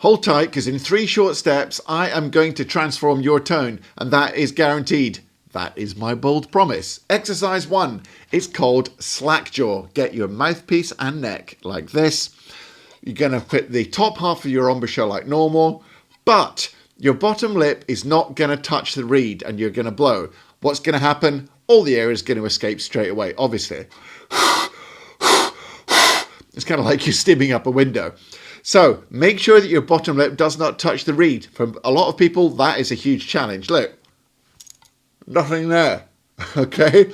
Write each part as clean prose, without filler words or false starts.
Hold tight, because in 3 short steps, I am going to transform your tone, and that is guaranteed. That is my bold promise. Exercise 1. It's called slack jaw. Get your mouthpiece and neck like this. You're going to put the top half of your embouchure like normal, but your bottom lip is not going to touch the reed, and you're going to blow. What's going to happen? All the air is going to escape straight away, obviously. It's kind of like you're stimming up a window. So make sure that your bottom lip does not touch the reed. For a lot of people, that is a huge challenge. Look, nothing there. Okay.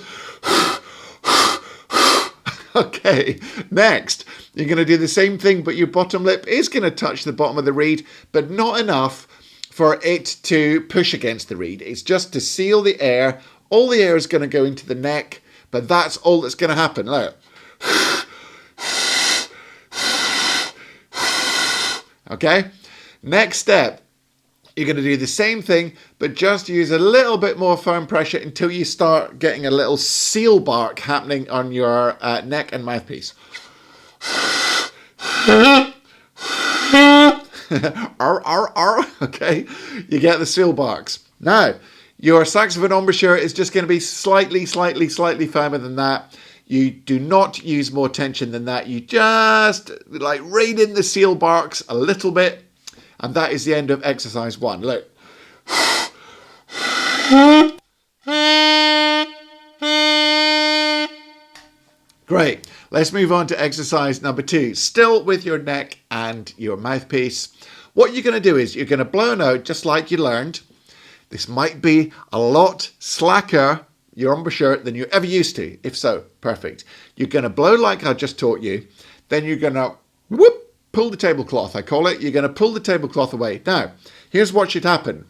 Okay, next, you're going to do the same thing, but your bottom lip is going to touch the bottom of the reed, but not enough for it to push against the reed. It's just to seal the air. All the air is going to go into the neck, but that's all that's going to happen. Look. Okay, next step, you're going to do the same thing, but just use a little bit more firm pressure until you start getting a little seal bark happening on your neck and mouthpiece. Okay, you get the seal barks. Now, your saxophone embouchure is just going to be slightly firmer than that. You do not use more tension than that. You just like rein in the seal barks a little bit. And that is the end of exercise 1. Look. Great. Let's move on to exercise number 2. Still with your neck and your mouthpiece. What you're going to do is you're going to blow a note just like you learned. This might be a lot slacker, your embouchure, than you're ever used to. If so, perfect. You're going to blow like I just taught you. Then you're going to whoop, pull the tablecloth, I call it. You're going to pull the tablecloth away. Now, here's what should happen.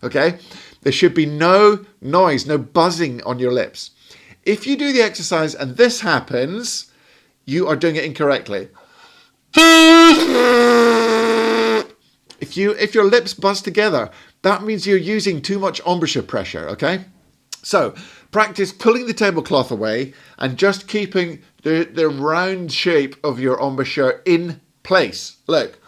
Okay? There should be no noise, no buzzing on your lips. If you do the exercise and this happens, you are doing it incorrectly. If your lips buzz together, that means you're using too much embouchure pressure, okay? So, practice pulling the tablecloth away and just keeping the round shape of your embouchure in place. Look.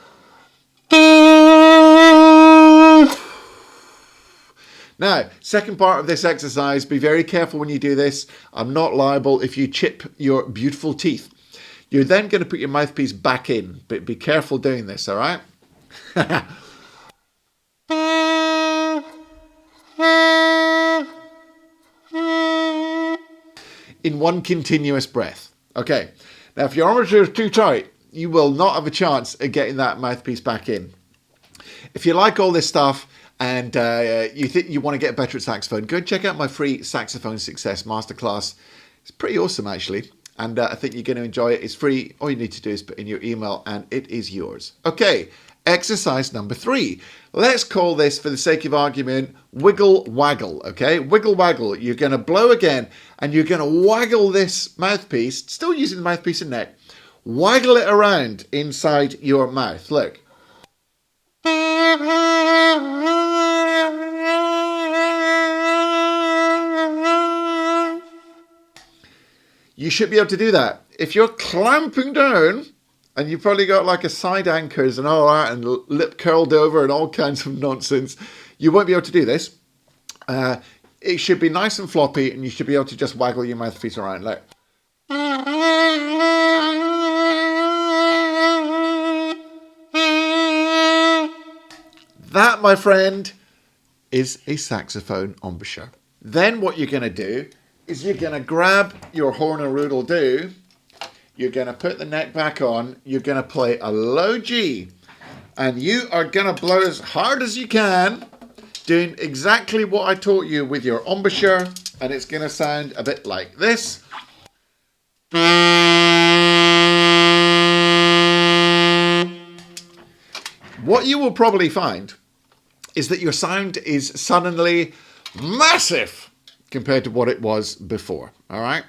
Now, second part of this exercise, be very careful when you do this. I'm not liable if you chip your beautiful teeth. You're then going to put your mouthpiece back in, but be careful doing this, all right? In one continuous breath. Okay. Now, if your embouchure is too tight, you will not have a chance at getting that mouthpiece back in. If you like all this stuff and you think you want to get better at saxophone, go check out my free Saxophone Success Masterclass. It's pretty awesome, actually. And I think you're going to enjoy it. It's free. All you need to do is put in your email and it is yours. Okay. Exercise number 3. Let's call this, for the sake of argument, wiggle waggle, okay? Wiggle waggle. You're going to blow again and you're going to waggle this mouthpiece, still using the mouthpiece and neck. Waggle it around inside your mouth. Look. You should be able to do that. If you're clamping down, and you've probably got like a side anchors and all that and lip curled over and all kinds of nonsense, you won't be able to do this. It should be nice and floppy and you should be able to just waggle your mouthpiece around like. That, my friend, is a saxophone embouchure. Then what you're going to do is you're going to grab your horn and roodle-doo. You're going to put the neck back on. You're going to play a low G. And you are going to blow as hard as you can, doing exactly what I taught you with your embouchure. And it's going to sound a bit like this. What you will probably find is that your sound is suddenly massive compared to what it was before. All right?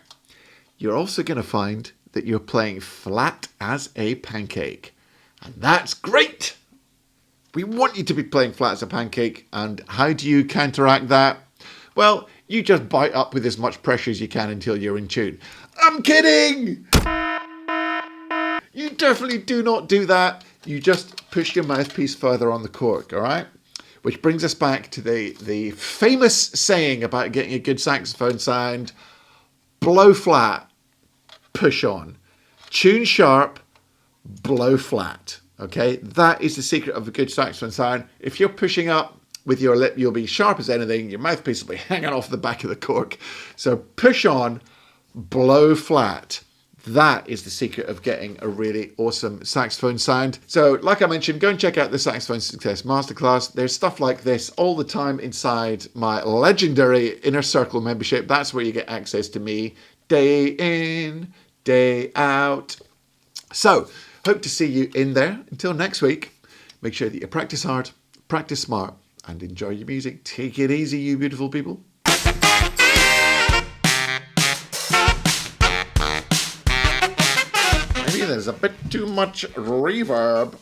You're also going to find that you're playing flat as a pancake. And that's great. We want you to be playing flat as a pancake. And how do you counteract that? Well, you just bite up with as much pressure as you can until you're in tune. I'm kidding! You definitely do not do that. You just push your mouthpiece further on the cork, all right? Which brings us back to the famous saying about getting a good saxophone sound. Blow flat, push on. Tune sharp, blow flat. Okay, that is the secret of a good saxophone sound. If you're pushing up with your lip, you'll be sharp as anything. Your mouthpiece will be hanging off the back of the cork. So push on, blow flat. That is the secret of getting a really awesome saxophone sound. So like I mentioned, go and check out the Saxophone Success Masterclass. There's stuff like this all the time inside my legendary Inner Circle membership. That's where you get access to me day in, day out. So hope to see you in there. Until next week, make sure that you practice hard, practice smart, and enjoy your music. Take it easy, you beautiful people. Maybe there's a bit too much reverb.